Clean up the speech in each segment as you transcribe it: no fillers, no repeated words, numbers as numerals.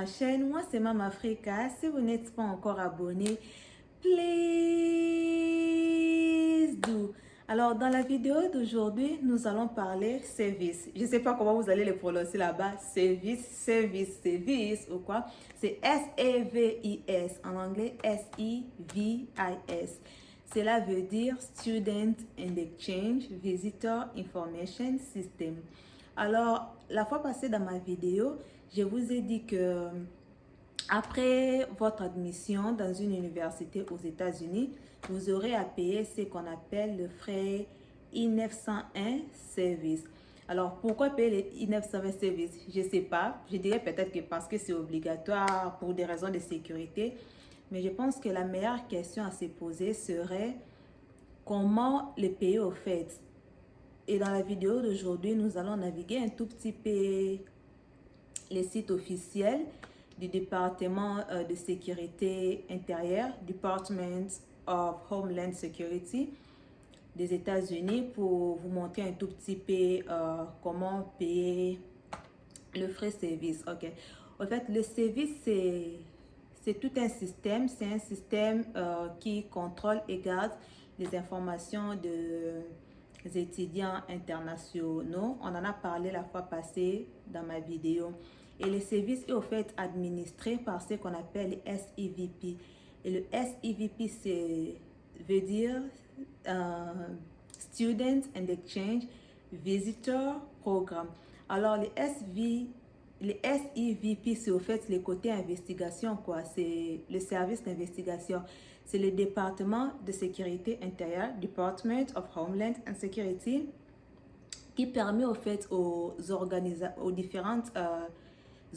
chaîne. Moi, c'est Mame Africa. Si vous n'êtes pas encore abonné, please do. Alors, dans la vidéo d'aujourd'hui, nous allons parler service. Je ne sais pas comment vous allez le prononcer là-bas. Service ou quoi. C'est S-A-V-I-S. En anglais, S-E-V-I-S. Cela veut dire Student and Exchange Visitor Information System. Alors, la fois passée dans ma vidéo, je vous ai dit que après votre admission dans une université aux États-Unis, vous aurez à payer ce qu'on appelle le frais I-901 service. Alors, pourquoi payer les I-901 service? Je ne sais pas. Je dirais peut-être que parce que c'est obligatoire pour des raisons de sécurité. Mais je pense que la meilleure question à se poser serait comment les payer au fait. Et dans la vidéo d'aujourd'hui, nous allons naviguer un tout petit peu les sites officiels du département de sécurité intérieure, Department of Homeland Security des États-Unis, pour vous montrer un tout petit peu comment payer le frais service. Ok. En fait, le service, c'est tout un système. C'est un système qui contrôle et garde les informations des étudiants internationaux. On en a parlé la fois passée dans ma vidéo. Et le service est au fait administré par ce qu'on appelle le SEVP. Et le SEVP, veut dire Student and Exchange Visitor Program. Alors, le SEVP, c'est au fait le côté investigation, quoi. C'est le service d'investigation. C'est le département de sécurité intérieure, Department of Homeland and Security, qui permet au fait aux différentes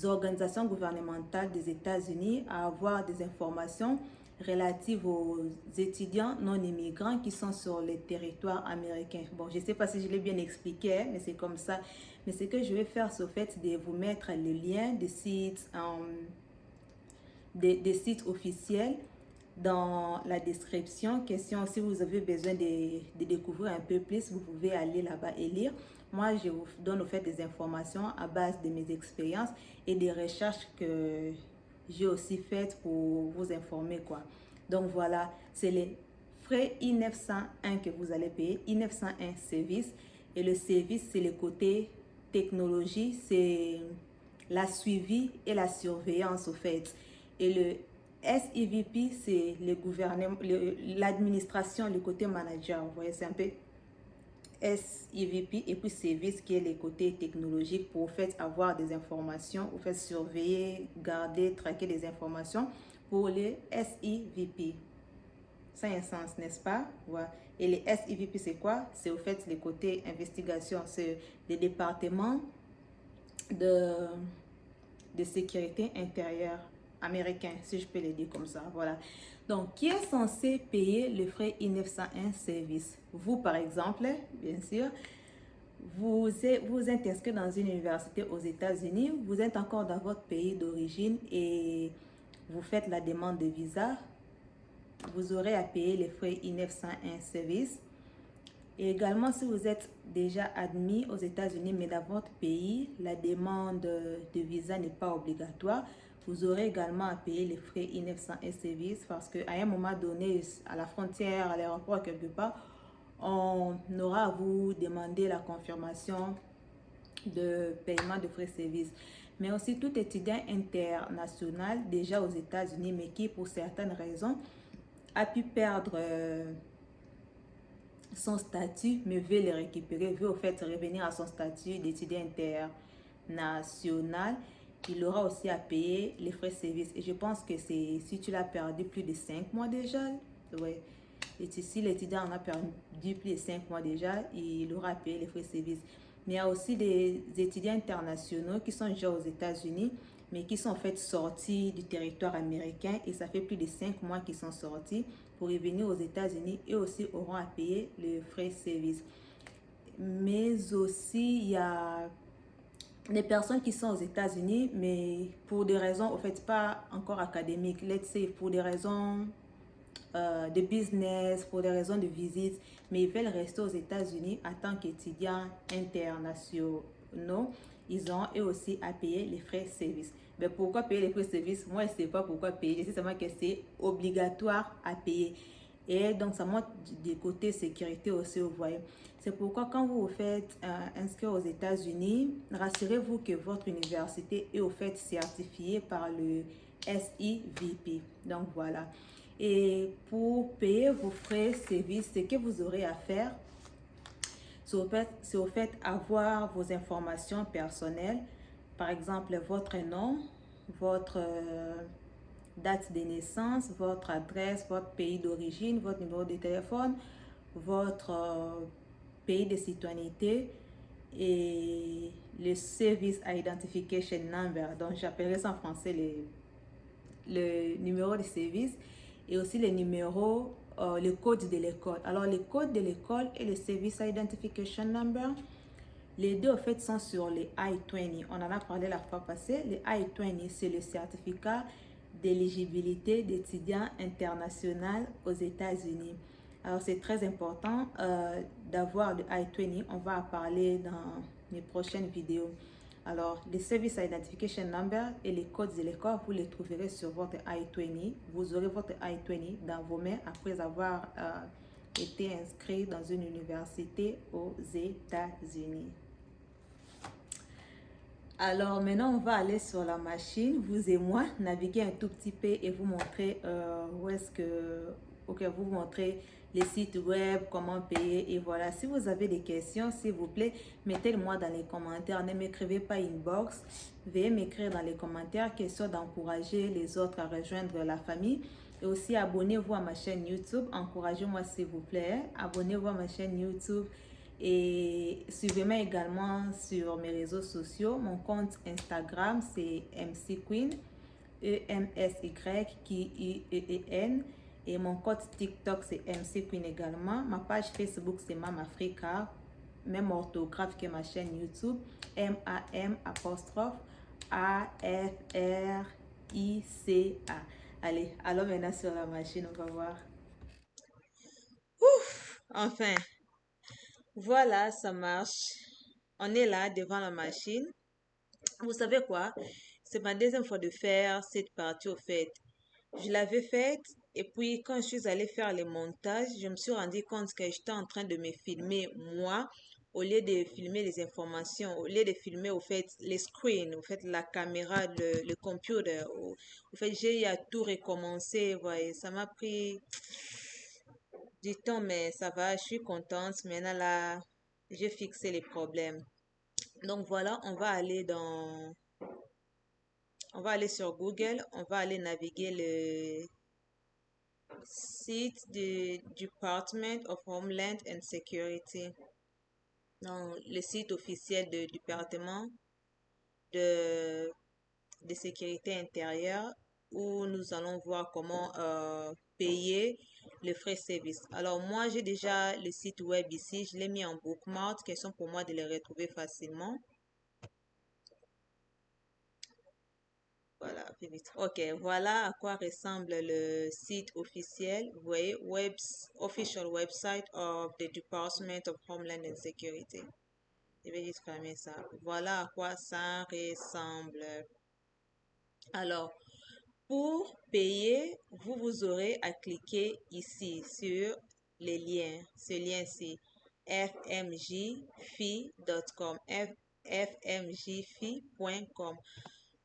organisations gouvernementales des États-Unis à avoir des informations relatives aux étudiants non immigrants qui sont sur le territoire américain. Bon, je ne sais pas si je l'ai bien expliqué, mais c'est comme ça. Mais ce que je vais faire, c'est au fait de vous mettre le lien des sites officiels dans la description. Question, si vous avez besoin de découvrir un peu plus, vous pouvez aller là-bas et lire. Moi, je vous donne au fait des informations à base de mes expériences et des recherches que j'ai aussi faites pour vous informer, quoi. Donc voilà, c'est les frais I-901 que vous allez payer, I-901 service. Et le service, c'est le côté technologie, c'est la suivi et la surveillance au fait. Et le SEVP, c'est le gouvernement, l'administration, le côté manager. Vous voyez, c'est un peu SEVP et puis service qui est le côté technologique pour fait avoir des informations, pour faire surveiller, garder, traquer des informations pour les SEVP. Ça a un sens, n'est-ce pas? Voilà. Et les SEVP, c'est quoi? C'est au fait le côté investigation, c'est le département de sécurité intérieure américain, si je peux le dire comme ça. Voilà. Donc, qui est censé payer le frais I-901 service? Vous, par exemple, bien sûr, vous êtes inscrit dans une université aux États-Unis, vous êtes encore dans votre pays d'origine et vous faites la demande de visa, vous aurez à payer les frais I-901 service. Et également, si vous êtes déjà admis aux États-Unis, mais dans votre pays, la demande de visa n'est pas obligatoire, vous aurez également à payer les frais I-901 service parce qu'à un moment donné, à la frontière, à l'aéroport, quelque part, on aura à vous demander la confirmation de paiement de frais service. Mais aussi tout étudiant international déjà aux États-Unis, mais qui pour certaines raisons a pu perdre son statut, mais veut le récupérer, veut au fait revenir à son statut d'étudiant international, il aura aussi à payer les frais de service. Et je pense que c'est si tu l'as perdu plus de 5 mois déjà, ouais. Et si l'étudiant en a perdu plus de 5 mois déjà, il aura à payer les frais de service. Mais il y a aussi des étudiants internationaux qui sont déjà aux États-Unis, mais qui sont en fait sortis du territoire américain et ça fait plus de 5 mois qu'ils sont sortis pour revenir aux États-Unis et aussi auront à payer les frais de service. Mais aussi, il y a des personnes qui sont aux États-Unis, mais pour des raisons, en fait, pas encore académiques, let's say, pour des raisons de business, pour des raisons de visite, mais ils veulent rester aux États-Unis en tant qu'étudiants internationaux. Ils ont eux aussi à payer les frais de service. Mais pourquoi payer les frais de service? Moi, je ne sais pas pourquoi payer. Je sais seulement que c'est obligatoire à payer. Et donc, ça montre du côté sécurité aussi, vous voyez. C'est pourquoi quand vous vous faites inscrire aux États-Unis, rassurez-vous que votre université est au fait certifiée par le SIVP. Donc, voilà. Et pour payer vos frais de service, ce que vous aurez à faire, c'est au fait avoir vos informations personnelles, par exemple votre nom, votre date de naissance, votre adresse, votre pays d'origine, votre numéro de téléphone, votre pays de citoyenneté et le Service Identification Number, donc j'appellerai ça en français le numéro de service et aussi les numéros, le code de l'école. Alors le code de l'école et le Service Identification Number, les deux, en fait, sont sur les I-20. On en a parlé la fois passée. Les I-20, c'est le certificat d'éligibilité d'étudiants international aux États-Unis. Alors, c'est très important d'avoir le I-20. On va en parler dans les prochaines vidéos. Alors, les Service Identification Number et les codes de l'école, vous les trouverez sur votre I-20. Vous aurez votre I-20 dans vos mains après avoir été inscrit dans une université aux États-Unis. Alors maintenant, on va aller sur la machine, vous et moi, naviguer un tout petit peu et vous montrer où est-ce que, ok, vous montrer les sites web, comment payer et voilà. Si vous avez des questions, s'il vous plaît, mettez-le-moi dans les commentaires. Ne m'écrivez pas inbox, veuillez m'écrire dans les commentaires, question d'encourager les autres à rejoindre la famille. Et aussi, abonnez-vous à ma chaîne YouTube, encouragez-moi s'il vous plaît, abonnez-vous à ma chaîne YouTube. Et suivez-moi également sur mes réseaux sociaux. Mon compte Instagram, c'est MCQueen, EMSY-QUEEN. Et mon compte TikTok, c'est MCQueen également. Ma page Facebook, c'est MamAfrica. Même orthographe que ma chaîne YouTube. MAM apostrophe AFRICA. Allez, alors maintenant sur la machine, on va voir. Ouf, enfin. Voilà, ça marche. On est là devant la machine. Vous savez quoi? C'est ma deuxième fois de faire cette partie au fait. Je l'avais faite et puis quand je suis allée faire le montage, je me suis rendu compte que j'étais en train de me filmer moi au lieu de filmer les informations, au lieu de filmer au fait les screens, au fait la caméra, le computer. Au fait, j'ai eu à tout recommencer. Voyez, ça m'a pris du temps, mais ça va, je suis contente. Maintenant là, j'ai fixé les problèmes. Donc voilà, on va aller sur Google, on va aller naviguer le site du Department of Homeland and Security. Donc, le site officiel du département de, de sécurité intérieure où nous allons voir comment payer le frais de service. Alors moi, j'ai déjà le site web ici, je l'ai mis en bookmark, question pour moi de le retrouver facilement. Voilà, plus vite. Ok, voilà à quoi ressemble le site officiel. Vous voyez, official website of the Department of Homeland and Security. Je vais juste fermer ça. Voilà à quoi ça ressemble. Alors, pour payer, vous aurez à cliquer ici sur les liens. Ce lien-ci, fmjfi.com, fmjfi.com.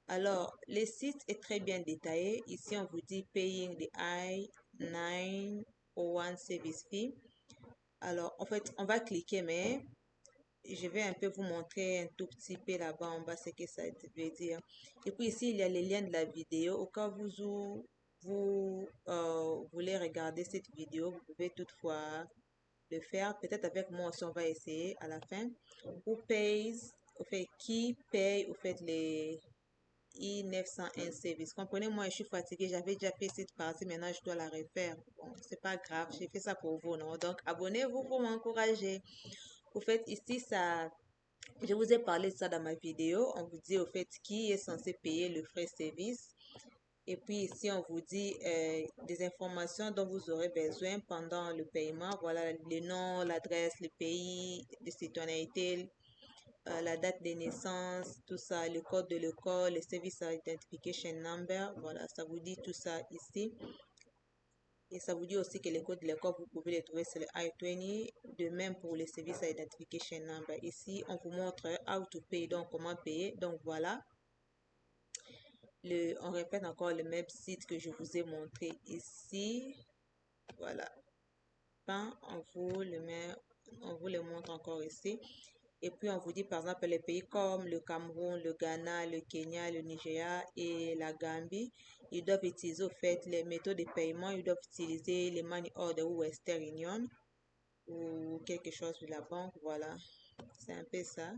Alors, le site est très bien détaillé. Ici, on vous dit Paying the I-901 Service Fee. Alors, en fait, on va cliquer, mais je vais un peu vous montrer un tout petit peu là-bas en bas ce que ça veut dire. Et puis ici, il y a les liens de la vidéo. Au cas où vous voulez regarder cette vidéo, vous pouvez toutefois le faire. Peut-être avec moi aussi, on va essayer à la fin. Who pays, au fait, qui paye, au fait, les I-901 service. Comprenez, moi, je suis fatiguée. J'avais déjà fait cette partie. Maintenant, je dois la refaire. Bon, c'est pas grave. J'ai fait ça pour vous, non? Donc, abonnez-vous pour m'encourager. Au fait, ici, ça, je vous ai parlé de ça dans ma vidéo. On vous dit, au fait, qui est censé payer le frais de service. Et puis ici, on vous dit des informations dont vous aurez besoin pendant le paiement. Voilà le nom, l'adresse, le pays de citoyenneté, la date de naissance, tout ça, le code de l'école, le Service Identification Number, voilà, ça vous dit tout ça ici. Et ça vous dit aussi que les codes de l'école, vous pouvez les trouver sur le I-20. De même pour les services Identification Number. Ici, on vous montre how to pay, donc comment payer. Donc voilà. On répète encore le même site que je vous ai montré ici. Voilà. On vous le montre encore ici. Et puis, on vous dit, par exemple, les pays comme le Cameroun, le Ghana, le Kenya, le Nigeria et la Gambie, ils doivent utiliser, au fait, les méthodes de paiement. Ils doivent utiliser les Money Order ou Western Union ou quelque chose de la banque. Voilà. C'est un peu ça.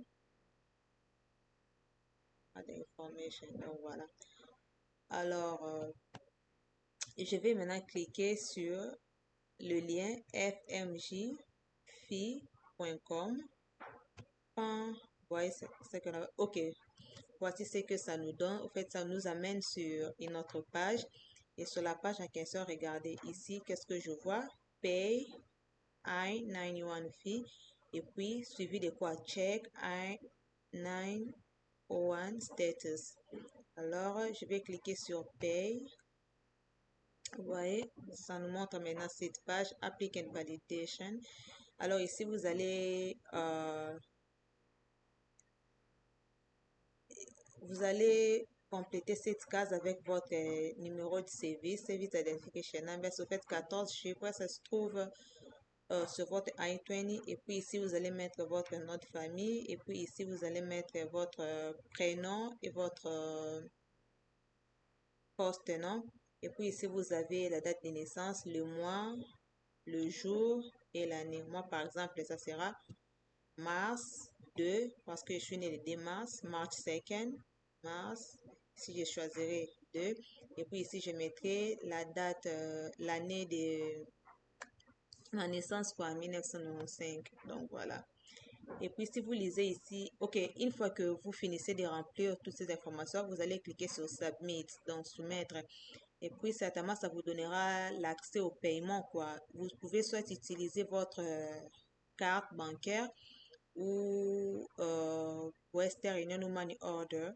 Information. Donc, voilà. Alors, je vais maintenant cliquer sur le lien fmjfi.com. Voyez ce que ok, voici ce que ça nous donne. En fait, ça nous amène sur une autre page. Et sur la page en question, regardez ici, qu'est-ce que je vois? Pay I-91 fee. Et puis, suivi de quoi? Check I-901 status. Alors, je vais cliquer sur Pay. Vous voyez, ça nous montre maintenant cette page Applicant Validation. Alors ici, vous allez compléter cette case avec votre numéro de service, Service Identification Number. Sur fait 14 chiffres, ça se trouve sur votre I-20. Et puis ici, vous allez mettre votre nom de famille. Et puis ici, vous allez mettre votre prénom et votre post-nom. Et puis ici, vous avez la date de naissance, le mois, le jour et l'année. Moi, par exemple, ça sera mars 2, parce que je suis né le 2 mars, March 2nd, mars. Ici, je choisirai 2. Et puis ici, je mettrai la date, l'année de ma naissance, quoi, 1995. Donc, voilà. Et puis, si vous lisez ici, ok, une fois que vous finissez de remplir toutes ces informations, vous allez cliquer sur Submit, donc soumettre. Et puis, certainement, ça vous donnera l'accès au paiement, quoi. Vous pouvez soit utiliser votre carte bancaire ou Western Union ou Money Order.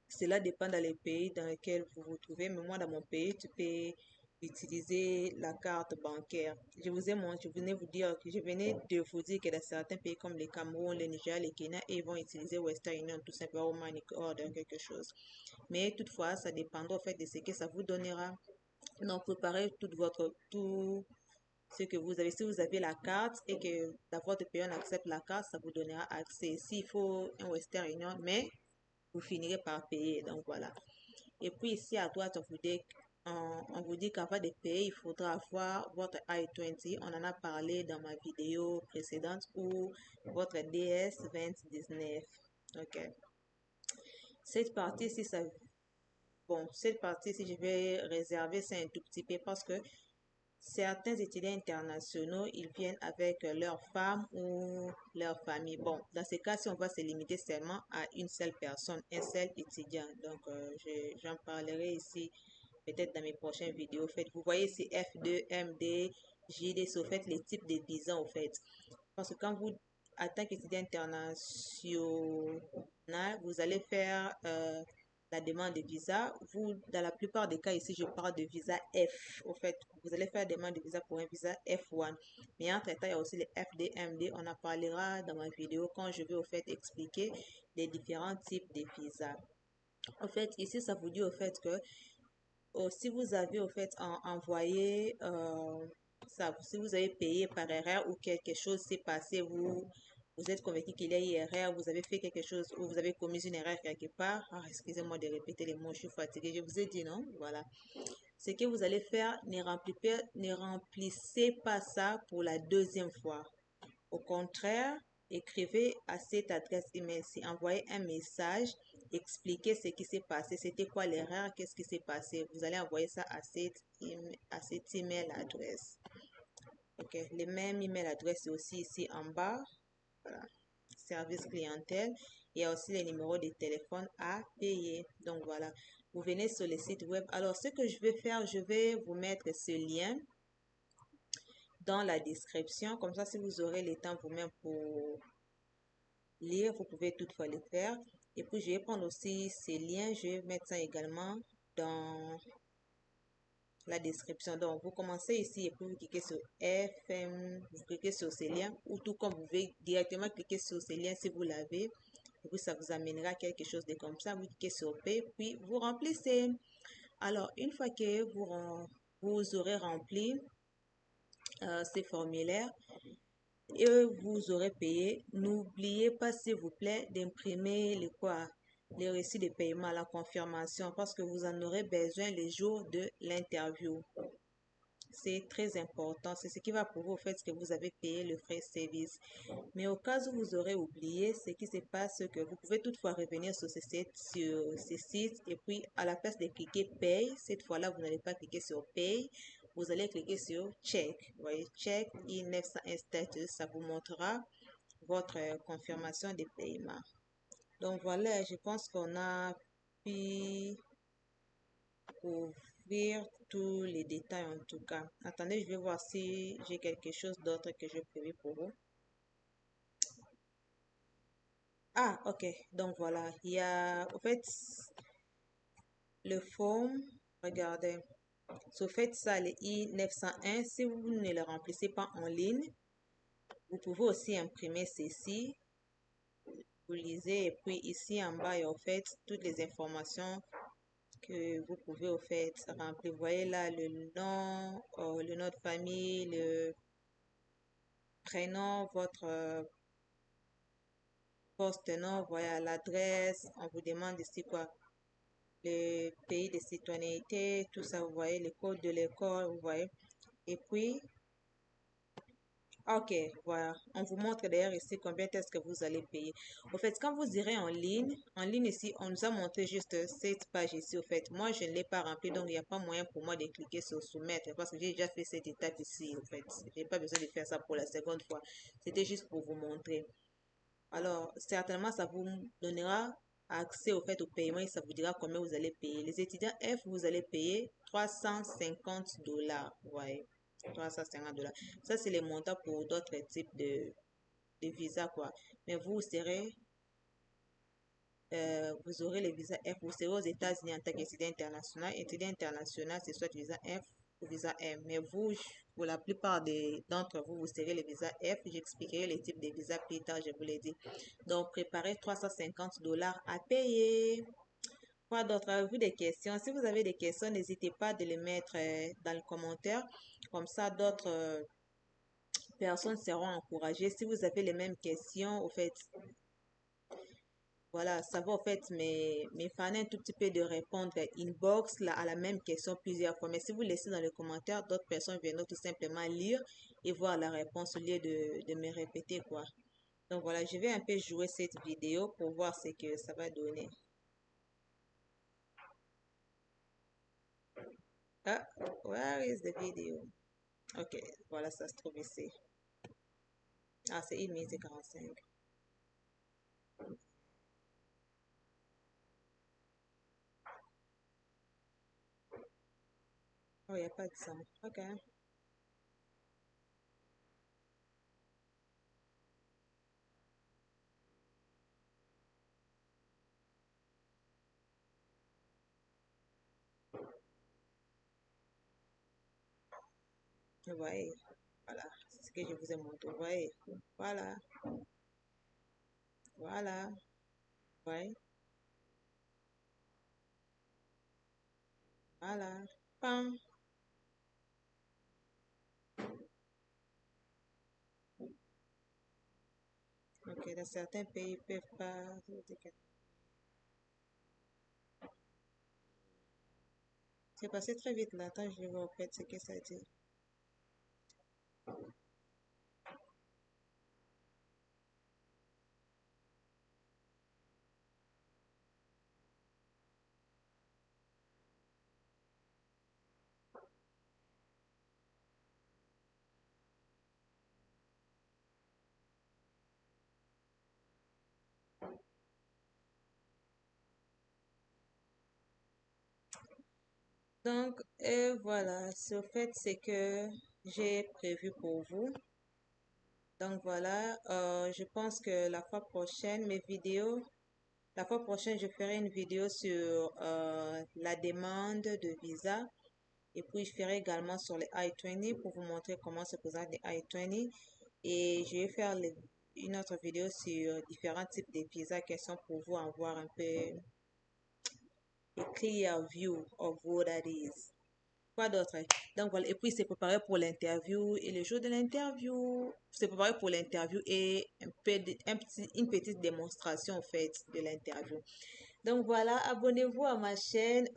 Cela dépend dans les pays dans lesquels vous vous trouvez. Mais moi, dans mon pays, tu peux utiliser la carte bancaire. Je venais de vous dire que dans certains pays comme le Cameroun, le Niger, le Kenya, ils vont utiliser Western Union tout simplement ou Money Order, quelque chose. Mais toutefois, ça dépendra au fait de ce que ça vous donnera. Donc, préparez tout ce que vous avez. Si vous avez la carte et que votre pays on accepte la carte, ça vous donnera accès. S'il faut un Western Union, mais vous finirez par payer. Donc, voilà. Et puis, ici, à droite, on vous dit qu'avant de payer, il faudra avoir votre I-20. On en a parlé dans ma vidéo précédente ou votre DS 2019. OK. Cette partie-ci, cette partie-ci, je vais réserver ça un tout petit peu parce que certains étudiants internationaux, ils viennent avec leur femme ou leur famille. Bon, dans ce cas-ci, on va se limiter seulement à une seule personne, un seul étudiant. Donc, j'en parlerai ici peut-être dans mes prochaines vidéos. Fait, vous voyez ici F2, MD, JD, c'est au fait les types de visas au fait. Parce que quand vous, en tant qu'étudiant international, vous allez faire la demande de visa. Vous, dans la plupart des cas ici, je parle de visa F. Au fait, vous allez faire la demande de visa pour un visa F1. Mais entre-temps, il y a aussi les FD, MD. On en parlera dans ma vidéo quand je vais au fait expliquer les différents types de visas. En fait, ici, ça vous dit au fait que si vous avez au fait envoyé ça, si vous avez payé par erreur ou quelque chose s'est passé, vous êtes convaincu qu'il y a eu erreur, vous avez fait quelque chose ou vous avez commis une erreur quelque part. Ah, excusez-moi de répéter les mots, je suis fatiguée. Je vous ai dit non, voilà. Ce que vous allez faire, ne remplissez pas ça pour la deuxième fois. Au contraire, écrivez à cette adresse email-ci, envoyez un message, expliquez ce qui s'est passé, c'était quoi l'erreur, qu'est-ce qui s'est passé. Vous allez envoyer ça à cette email adresse. Ok, le même email adresse est aussi ici en bas. Voilà, service clientèle. Il y a aussi les numéros de téléphone à payer. Donc voilà, vous venez sur le site web. Alors, ce que je vais faire, je vais vous mettre ce lien dans la description. Comme ça, si vous aurez le temps vous-même pour lire, vous pouvez toutefois le faire. Et puis, je vais prendre aussi ces liens, je vais mettre ça également dans la description. Donc, vous commencez ici et puis vous cliquez sur FM, vous cliquez sur ces liens ou tout comme vous pouvez directement cliquer sur ces liens si vous l'avez. Et puis, ça vous amènera quelque chose de comme ça. Vous cliquez sur P, puis vous remplissez. Alors, une fois que vous aurez rempli ces formulaires, et vous aurez payé. N'oubliez pas, s'il vous plaît, d'imprimer les récits de paiement, la confirmation, parce que vous en aurez besoin les jours de l'interview. C'est très important. C'est ce qui va prouver au fait que vous avez payé le frais de service. Mais au cas où vous aurez oublié, ce qui se passe, c'est que vous pouvez toutefois revenir sur ce site et puis à la place de cliquer Paye, cette fois-là, vous n'allez pas cliquer sur Paye. Vous allez cliquer sur Check. Vous voyez, Check I-901 Status. Ça vous montrera votre confirmation de paiement. Donc voilà, je pense qu'on a pu couvrir tous les détails en tout cas. Attendez, je vais voir si j'ai quelque chose d'autre que j'ai prévu pour vous. Ah, ok. Donc voilà, il y a au fait le forme. Regardez. Au fait, ça, le I-901, si vous ne le remplissez pas en ligne, vous pouvez aussi imprimer ceci. Vous lisez et puis ici en bas, il y a au fait toutes les informations que vous pouvez au fait remplir. Vous voyez là le nom de famille, le prénom, votre poste nom, voilà l'adresse. On vous demande ici quoi? Le pays de citoyenneté, tout ça, vous voyez, le code de l'école, vous voyez. Et puis, ok, voilà. On vous montre d'ailleurs ici combien est-ce que vous allez payer. Au fait, quand vous irez en ligne ici, on nous a montré juste cette page ici. Au fait, moi, je ne l'ai pas remplie, donc il n'y a pas moyen pour moi de cliquer sur soumettre parce que j'ai déjà fait cette étape ici. Au fait, j'ai pas besoin de faire ça pour la seconde fois. C'était juste pour vous montrer. Alors, certainement, ça vous donnera accès au fait au paiement et ça vous dira combien vous allez payer. Les étudiants F, vous allez payer 350 dollars. Ouais, 350 dollars. Ça, c'est les montants pour d'autres types de visas, quoi. Mais vous aurez le visa F. Vous serez aux États-Unis en tant qu'étudiant international. Étudiant international, c'est soit visa F ou visa M. Mais vous, pour la plupart d'entre vous, vous serez le visa F. J'expliquerai les types de visas plus tard, je vous l'ai dit. Donc, préparez 350 dollars à payer. Quoi d'autre? Avez-vous des questions? Si vous avez des questions, n'hésitez pas de les mettre dans le commentaire. Comme ça, d'autres personnes seront encouragées. Si vous avez les mêmes questions, au fait, voilà, ça va en fait mais fans un tout petit peu de répondre inbox là, à la même question plusieurs fois. Mais si vous laissez dans les commentaires, d'autres personnes viendront tout simplement lire et voir la réponse au lieu de me répéter quoi. Donc voilà, je vais un peu jouer cette vidéo pour voir ce que ça va donner. Ah, where is the video? Ok, voilà, ça se trouve ici. Ah, c'est 1 minute et 45. Oh, il n'y a pas de son. Ok. Vous voyez, voilà, c'est ce que je vous ai montré. Vous voyez, voilà, voilà, ouais, voilà. Pam. Ok, dans certains pays, ils peuvent pas. C'est passé très vite là. Attends, je vais voir en fait ce que ça dit. Donc, voilà. Ce fait, c'est que j'ai prévu pour vous. Donc voilà, je pense que la fois prochaine, la fois prochaine, je ferai une vidéo sur la demande de visa. Et puis, je ferai également sur les I-20 pour vous montrer comment se présente les I-20. Et je vais faire une autre vidéo sur différents types de visas qui sont pour vous avoir un peu a clear view of what that is. Quoi d'autre? Donc voilà, et puis c'est préparé pour l'interview. Et le jour de l'interview, c'est préparé pour l'interview et une petite démonstration en fait de l'interview. Donc voilà, abonnez-vous à ma chaîne.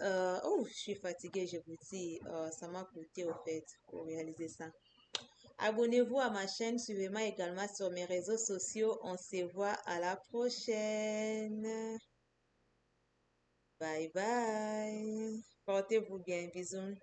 Oh, je suis fatiguée, je vous dis. Ça m'a coûté au fait pour réaliser ça. Abonnez-vous à ma chaîne, suivez-moi également sur mes réseaux sociaux. On se voit à la prochaine. Bye bye. Portez-vous bien. Bisous.